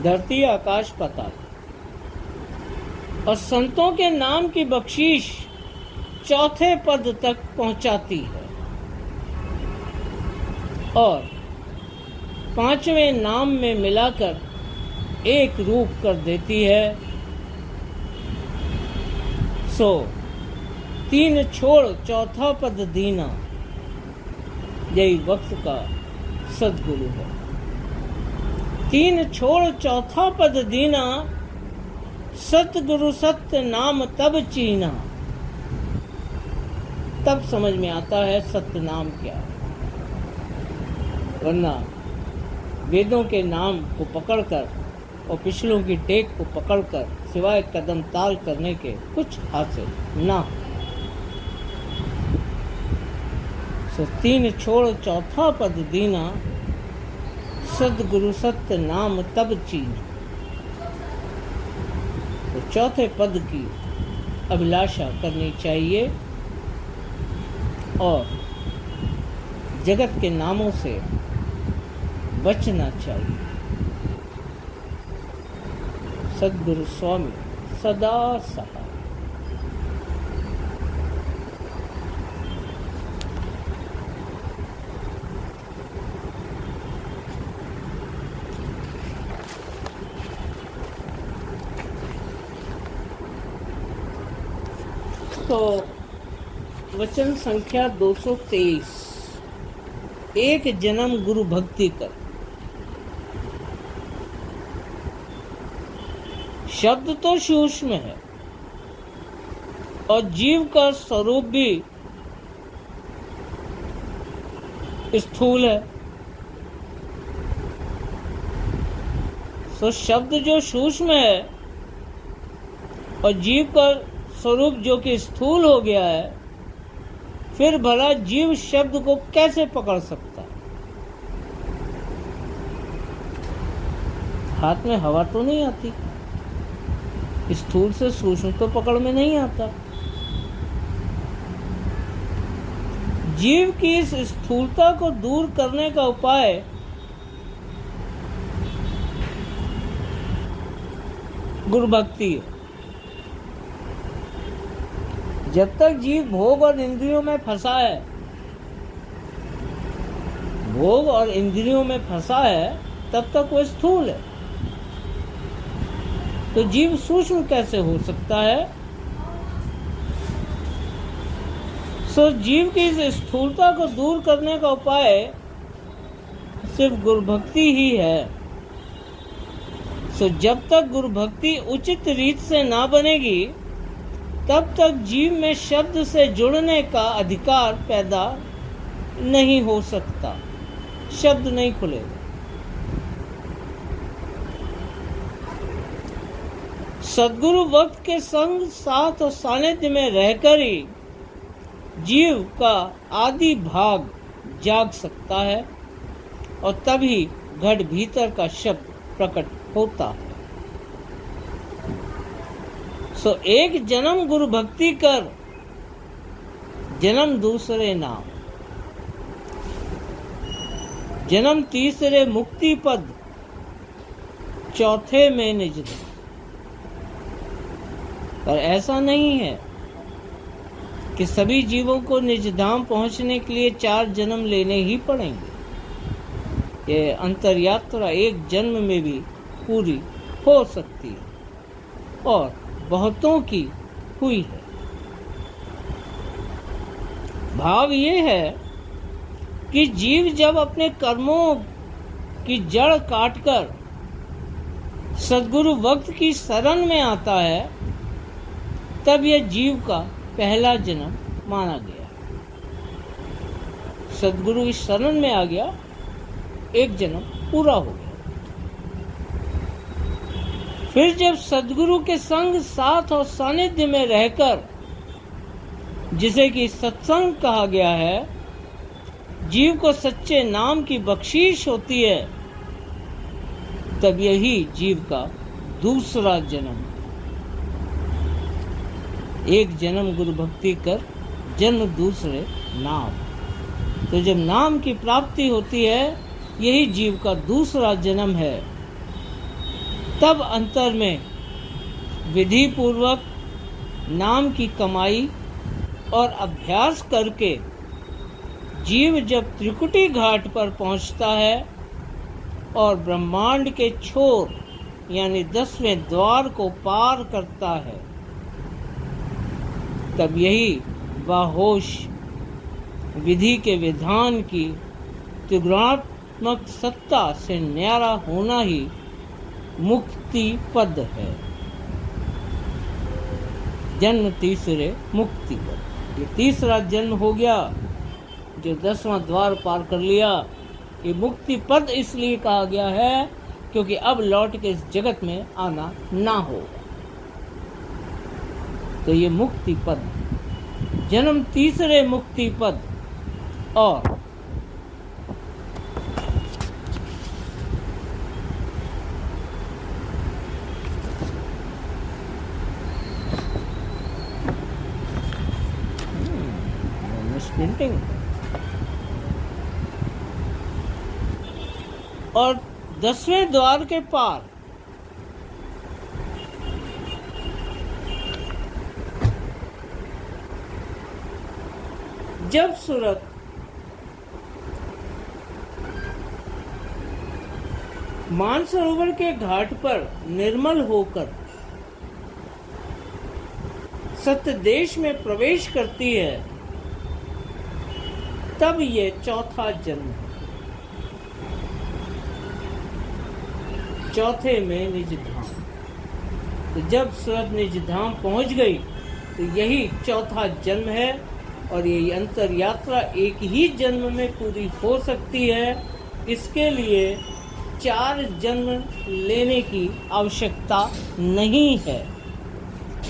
धरती, आकाश, पाताल। और संतों के नाम की बख्शीश 4थे पद तक पहुंचाती है और 5वें नाम में मिलाकर एक रूप कर देती है। सो 3 छोड़ 4था पद दीना, यही वक्त का सद्गुरु है। 3 छोड़ 4था पद दीना, सतगुरु सत्य नाम तब चीना। तब समझ में आता है सत्य नाम क्या है, वरना वेदों के नाम को पकड़कर और पिछलों की टेक को पकड़कर सिवाय कदम ताल करने के कुछ हासिल ना हो। सो तीन छोड़ चौथा पद दीना, सदगुरु सत्य नाम तब चीन। तो चौथे पद की अभिलाषा करनी चाहिए और जगत के नामों से बचना चाहिए। सद्गुरु स्वामी सदा सहाय। तो वचन संख्या 223, एक जन्म गुरु भक्ति कर। शब्द तो सूक्ष्म है और जीव का स्वरूप भी स्थूल है। तो शब्द जो सूक्ष्म है और जीव का स्वरूप जो कि स्थूल हो गया है, फिर भला जीव शब्द को कैसे पकड़ सकता है? हाथ में हवा तो नहीं आती, स्थूल से सूक्ष्म तो पकड़ में नहीं आता। जीव की इस स्थूलता को दूर करने का उपाय गुरु भक्ति है। जब तक जीव भोग और इंद्रियों में फंसा है, भोग और इंद्रियों में फंसा है, तब तक वो स्थूल है। तो जीव सूक्ष्म कैसे हो सकता है? सो जीव की इस स्थूलता को दूर करने का उपाय सिर्फ गुरु भक्ति ही है। सो जब तक गुरु भक्ति उचित रीत से ना बनेगी, तब तक जीव में शब्द से जुड़ने का अधिकार पैदा नहीं हो सकता, शब्द नहीं खुलेगा। सद्गुरु वक्त के संग साथ और सानिध्य में रहकर ही जीव का आदि भाग जाग सकता है और तभी घट भीतर का शब्द प्रकट होता है। सो एक जन्म गुरु भक्ति कर, जन्म दूसरे नाम, जन्म तीसरे मुक्ति पद, चौथे में निज धाम। पर ऐसा नहीं है कि सभी जीवों को निज धाम पहुंचने के लिए 4 जन्म लेने ही पड़ेंगे। ये अंतर यात्रा एक जन्म में भी पूरी हो सकती है और बहुतों की हुई है। भाव ये है कि जीव जब अपने कर्मों की जड़ काटकर सद्गुरु वक्त की शरण में आता है, तब यह जीव का पहला जन्म माना गया। सद्गुरु की शरण में आ गया, एक जन्म पूरा हो गया। फिर जब सद्गुरु के संग साथ और सानिध्य में रहकर, जिसे कि सत्संग कहा गया है, जीव को सच्चे नाम की बख्शीश होती है, तब यही जीव का दूसरा जन्म। एक जन्म गुरु भक्ति कर, जन्म दूसरे नाम। तो जब नाम की प्राप्ति होती है, यही जीव का दूसरा जन्म है। तब अंतर में विधि पूर्वक नाम की कमाई और अभ्यास करके जीव जब त्रिकुटी घाट पर पहुंचता है और ब्रह्मांड के छोर यानी 10वें द्वार को पार करता है, तब यही बाहोश विधि के विधान की त्रिगुणात्मक सत्ता से न्यारा होना ही मुक्ति पद है। जन्म तीसरे मुक्ति पद, ये तीसरा जन्म हो गया जो 10वां द्वार पार कर लिया। ये मुक्ति पद इसलिए कहा गया है क्योंकि अब लौट के इस जगत में आना ना होगा। तो ये मुक्ति पद, जन्म तीसरे मुक्ति पद, और प्रिंटिंग और 10वें द्वार के पार जब सूरत मानसरोवर के घाट पर निर्मल होकर सत्य देश में प्रवेश करती है, तब ये चौथा जन्म है। चौथे में निज धाम। तो जब सूरत निज धाम पहुंच गई तो यही चौथा जन्म है, और ये अंतर यात्रा एक ही जन्म में पूरी हो सकती है। इसके लिए 4 जन्म लेने की आवश्यकता नहीं है,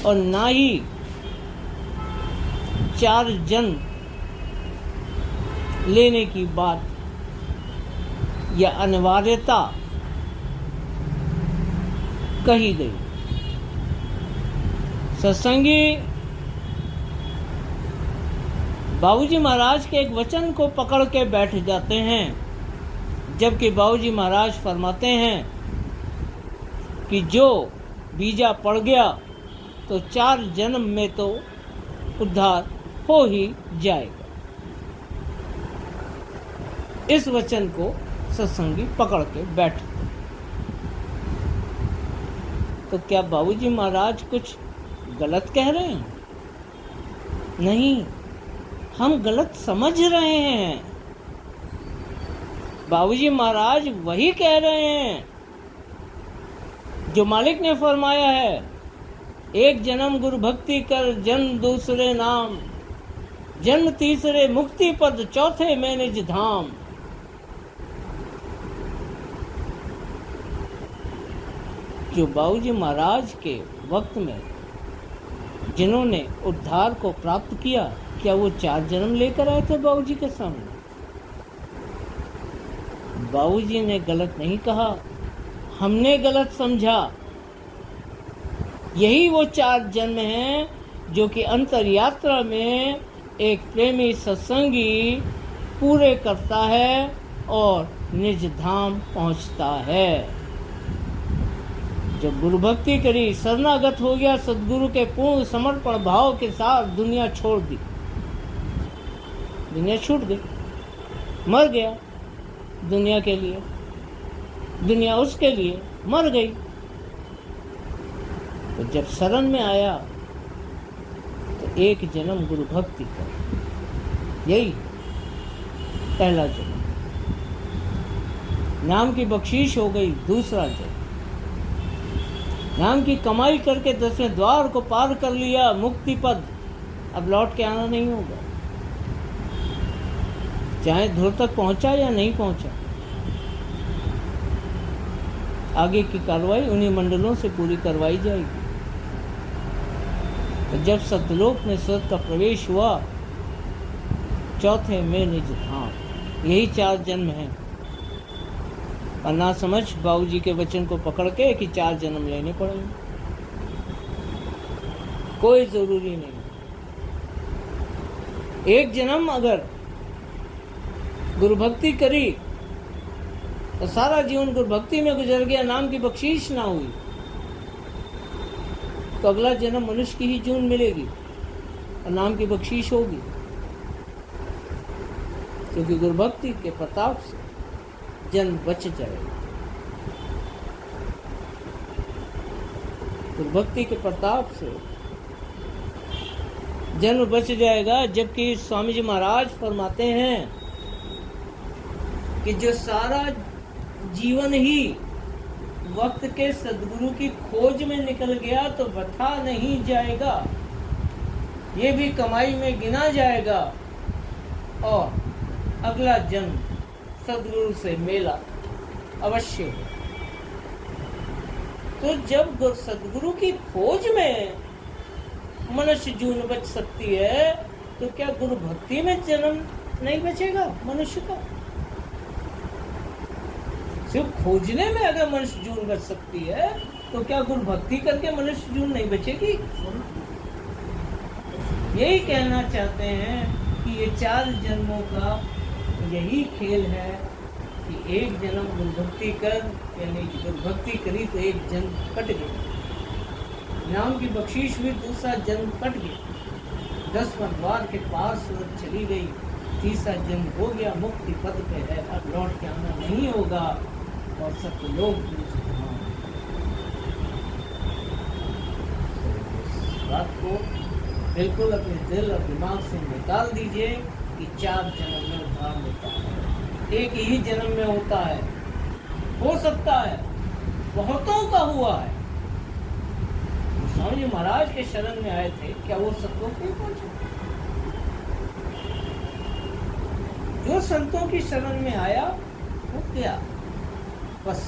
और ना ही 4 जन्म लेने की बात या अनिवार्यता कही गई। सत्संगी बाबूजी महाराज के एक वचन को पकड़ के बैठ जाते हैं, जबकि बाबूजी महाराज फरमाते हैं कि जो बीजा पड़ गया तो 4 जन्म में तो उद्धार हो ही जाएगा। इस वचन को सत्संगी पकड़ के बैठते। तो क्या बाबूजी महाराज कुछ गलत कह रहे हैं? नहीं, हम गलत समझ रहे हैं। बाबूजी महाराज वही कह रहे हैं जो मालिक ने फरमाया है, एक जन्म गुरु भक्ति कर, जन्म दूसरे नाम, जन्म तीसरे मुक्ति पद, चौथे में निज धाम। जो बाबूजी महाराज के वक्त में जिन्होंने उद्धार को प्राप्त किया, क्या वो 4 जन्म लेकर आए थे बाबूजी के सामने? बाबूजी ने गलत नहीं कहा, हमने गलत समझा। यही वो 4 जन्म हैं जो कि अंतर यात्रा में एक प्रेमी सत्संगी पूरे करता है और निज धाम पहुंचता है। जब गुरु भक्ति करी, शरणागत हो गया, सदगुरु के पूर्ण समर्पण भाव के साथ दुनिया छोड़ दी, दुनिया छूट गई, मर गया दुनिया के लिए, दुनिया उसके लिए मर गई। तो जब शरण में आया तो 1 जन्म गुरु भक्ति कर, यही पहला जन्म। नाम की बख्शीश हो गई, दूसरा जन्म। नाम की कमाई करके 10वें द्वार को पार कर लिया, मुक्ति पद, अब लौट के आना नहीं होगा। चाहे धुर तक पहुंचा या नहीं पहुंचा, आगे की कार्रवाई उन्हीं मंडलों से पूरी करवाई जाएगी। तो जब सतलोक में सूरत का प्रवेश हुआ, चौथे में निज धाम, यही 4 जन्म हैं। और ना समझ बाबूजी के वचन को पकड़ के कि 4 जन्म लेने पड़ेंगे, कोई जरूरी नहीं। 1 जन्म अगर गुरु भक्ति करी तो सारा जीवन गुरु भक्ति में गुजर गया, नाम की बख्शीश ना हुई, तो अगला जन्म मनुष्य की ही जून मिलेगी और नाम की बख्शीश होगी। क्योंकि गुरु भक्ति के प्रताप से जन्म बच जाएगा, गुरु भक्ति के प्रताप से जन्म बच जाएगा। जबकि स्वामी जी महाराज फरमाते हैं कि जो सारा जीवन ही वक्त के सदगुरु की खोज में निकल गया तो बता नहीं जाएगा, ये भी कमाई में गिना जाएगा, और अगला जन्म सदगुरु से मेला अवश्य है। तो जब सदगुरु की खोज में मनुष्य जून बच सकती है, तो क्या गुरु भक्ति में जन्म नहीं बचेगा मनुष्य का। सिर्फ खोजने में अगर मनुष्य जून बच सकती है तो क्या गुरु भक्ति करके मनुष्य जून नहीं बचेगी? यही कहना चाहते हैं कि ये 4 जन्मों का यही खेल है कि एक जन्म गुरु भक्ति कर, यानी कि गुरु भक्ति करी तो एक जन्म कट गया, नाम की बख्शीश हुई, दूसरा जन्म कट गया, 10वां द्वार के पार सूरत चली गई, तीसरा जन्म हो गया, मुक्ति पद पे है, अब लौट के आना नहीं होगा और सब लोग बात को बिल्कुल अपने दिल और दिमाग से निकाल दीजिए कि 4 जन्म में उद्धार होता है, एक ही जन्म में होता है। हो सकता है बहुतों का हुआ है। स्वामी जी महाराज के शरण में आए थे, क्या वो संतों के पहुंचे? जो संतों की शरण में आया वो क्या, बस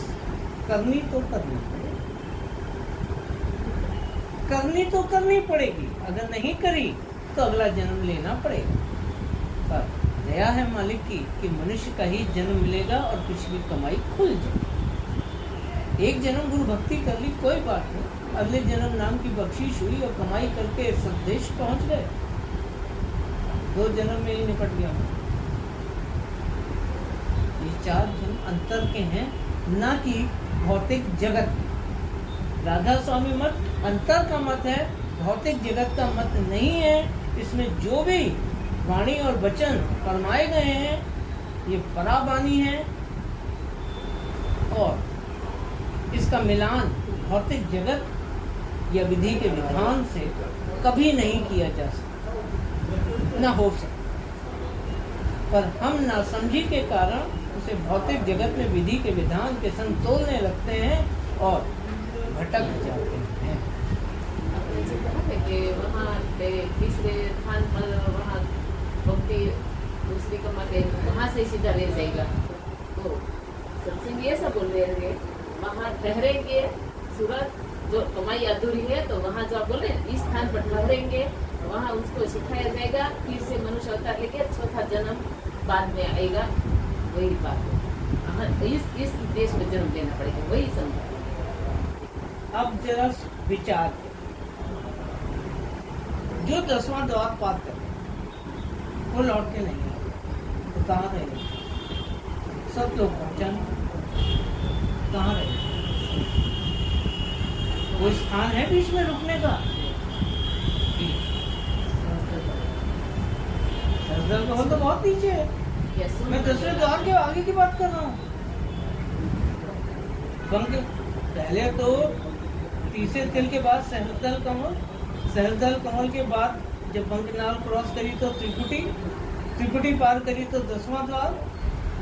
करनी तो करनी पड़ेगी, करनी तो करनी पड़ेगी, अगर नहीं करी तो अगला जन्म लेना पड़ेगा। पर दया है मालिक की कि मनुष्य का ही जन्म मिलेगा और पिछली कमाई खुल जाए। एक जन्म गुरु भक्ति कर ली कोई बात नहीं, अगले जन्म नाम की बख्शीश हुई और कमाई करके संदेश पहुंच गए, 2 जन्म में ही निपट गया। ये 4 जन्म अंतर के हैं, ना कि भौतिक जगत। राधा स्वामी मत अंतर का मत है, भौतिक जगत का मत नहीं है। इसमें जो भी वाणी और वचन फरमाए गए हैं ये पराबानी है और इसका मिलान भौतिक जगत या विधि के विधान से कभी नहीं किया जा सकता, ना हो सकता। पर हम नासमझी के कारण उसे भौतिक जगत में विधि के विधान के संग तोलने लगते हैं और भटक जाते हैं। कि वहाँ तीसरे स्थान पर वहाँ भक्ति दूसरी कमाते वहाँ से सीधा रह जाएगा। तो सत्संग ये सब बोल रहे हैं वहाँ ठहरेंगे, सूरत जो कमाई अधूरी है तो वहाँ जो आप बोले इस स्थान पर ठहरेंगे, वहाँ उसको सिखाया जाएगा, फिर से मनुष्य अवतार लेके 4था जन्म बाद में आएगा। वही बात है, इस देश में जन्म लेना पड़ेगा, वही समझ। अब जरा विचार, जो 10वां द्वार पार कर वो लौट के नहीं आए तो कहाँ रहेंगे? सब लोग पहुंचा कहाँ रहेंगे? वो स्थान है बीच में रुकने का? सरदार महल तो बहुत नीचे है। मैं 10वें द्वार के आगे की बात कर रहा हूँ। पहले तो तीसरे तिल के बाद सहस्त्रदल कमल, सहस्त्रदल कमल के बाद जब बंकनाल क्रॉस करी तो त्रिकुटी पार करी तो 10वां द्वार।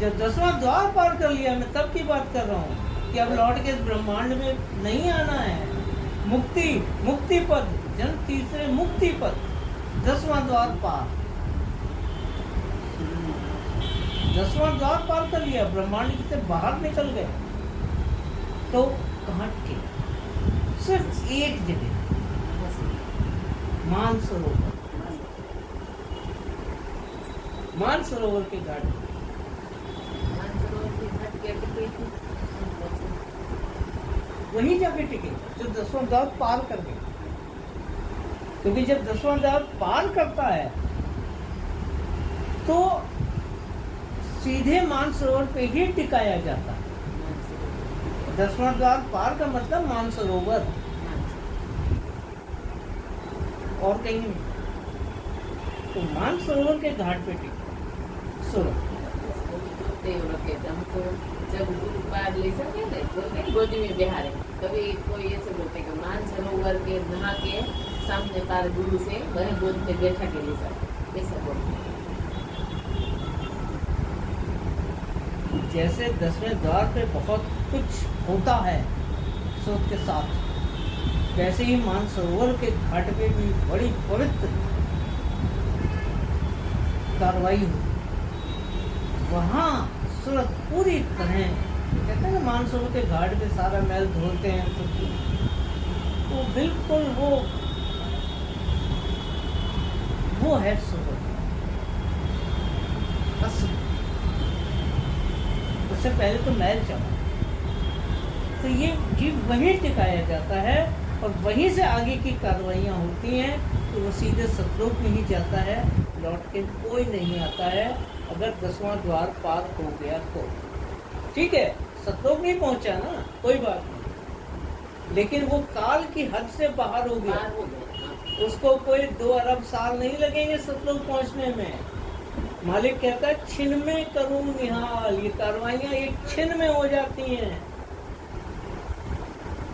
जब 10वां द्वार पार कर लिया, मैं तब की बात कर रहा हूँ कि अब लौट के इस ब्रह्मांड में नहीं आना है। मुक्ति पद, जन्म तीसरे मुक्ति पद, 10वां द्वार पार, 10वां द्वार पार कर लिया, ब्रह्मांड से बाहर निकल गए तो कहाँ थे? सिर्फ एक जगह, मानसरोवर के घाट। वहीं जाके टिके जो 10वां द्वार पार कर गए, क्योंकि जब 10वां द्वार पार करता है तो सीधे मानसरोवर पे ही टिकाया जाता है। 10वां द्वार पार का मतलब मानसरोवर, और कहीं नहीं। तो मानसरोवर के घाट पे टिके हमको जब गुरु पार ले सके ना गोदी में बिहार है, कभी कोई ऐसे बोलते कि मानसरोवर के नहा के सामने पार गुरु से वही गोद में बैठा के ले सके, ऐसा बोलते। जैसे 10वें द्वार पे बहुत कुछ होता है सोच के साथ, वैसे ही मानसरोवर के घाट पे भी बड़ी पवित्र कार्रवाई हुई। वहाँ सूरत पूरी तरह, कहते हैं ना मानसरोवर के घाट पे सारा मैल धोते हैं तो बिल्कुल वो है सूरत। भस्म, उससे पहले तो मैल चढ़ा। तो ये जीव वहीं टिकाया जाता है और वहीं से आगे की कार्रवाइयाँ होती हैं। तो वो सीधे सतलोक में ही जाता है, लौट के कोई नहीं आता है अगर 10वां द्वार पार हो गया तो। ठीक है, सतलोक नहीं पहुंचा ना, कोई बात नहीं, लेकिन वो काल की हद से बाहर हो गया। बाहर हो गया। उसको कोई 2 अरब साल नहीं लगेंगे सतलोक पहुंचने में। मालिक कहता है छिन में करूं निहाल, ये कार्रवाइयाँ एक छिन में हो जाती हैं।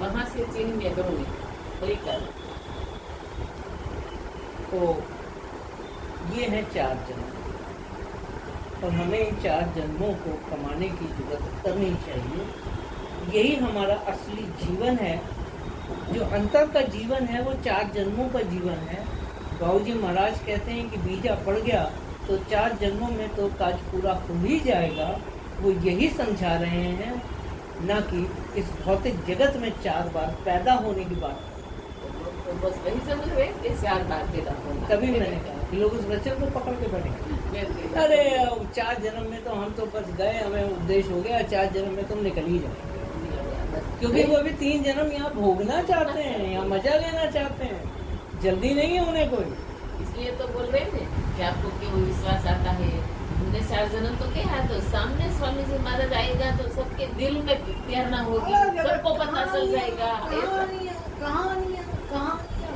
वहां से चीन में करूंगी वही कर। तो ये है 4 जन्म, और हमें इन 4 जन्मों को कमाने की जरूरत करनी चाहिए। यही हमारा असली जीवन है। जो अंतर का जीवन है वो 4 जन्मों का जीवन है। बाबूजी महाराज कहते हैं कि बीजा पड़ गया तो 4 जन्मों में तो काज पूरा हो ही जाएगा। वो यही समझा रहे हैं, ना कि इस भौतिक जगत में 4 बार पैदा होने की बात। तो बस वही समझ रहे कि 4 बार पैदा होना। तभी मैंने कहा कि लोग उस वचन को पकड़ के बैठे। अरे 4 जन्म में तो हम तो बस गए, हमें उद्देश्य हो गया, 4 जन्म में तुम निकल ही जाओ। क्योंकि वो अभी 3 जन्म यहाँ भोगना चाहते हैं, यहाँ मजा लेना चाहते हैं, जल्दी नहीं है उन्हें कोई। इसलिए तो बोल रहे थे कि आपको क्यों विश्वास आता है। हमने 4 जन्म तो क्या, तो सामने स्वामी जी महाराज आएगा तो सबके दिल में प्रेरणा होगी, सबको पता चल जाएगा। कहानियाँ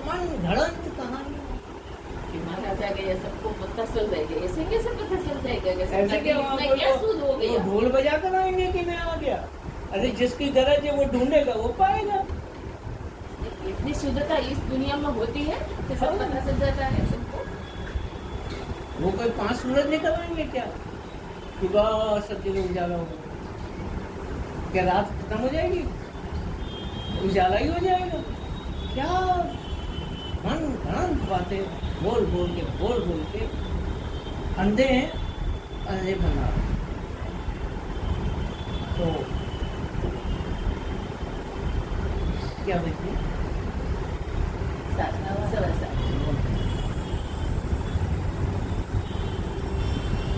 मन घड़ंत कहानियाँ महाराज आ गया, सबको पता चल जाएगा। ऐसे कैसे पता चल जाएगा? ऐसे क्या सूद हो गया? ढोल बजा कर आएंगे कि मैं आ गया। अरे जिसकी गरज है वो ढूंढेगा, वो पाएगा। इतनी शुद्धता इस दुनिया में होती है कि सब पता चल जाता है सबको। वो कोई 5 सूरज निकल आएंगे क्या कि बस सब जगह उजाला होगा? क्या रात खत्म हो जाएगी? उजाला ही हो जाएगा क्या? मन घड़ंत बातें बोल बोल के अंधे हैं, अंधे बना। तो क्या बच्चे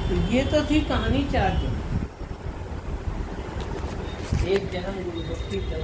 तो ये तो थी कहानी 4 जन्म। 1 जन्म गुरु भक्ति कर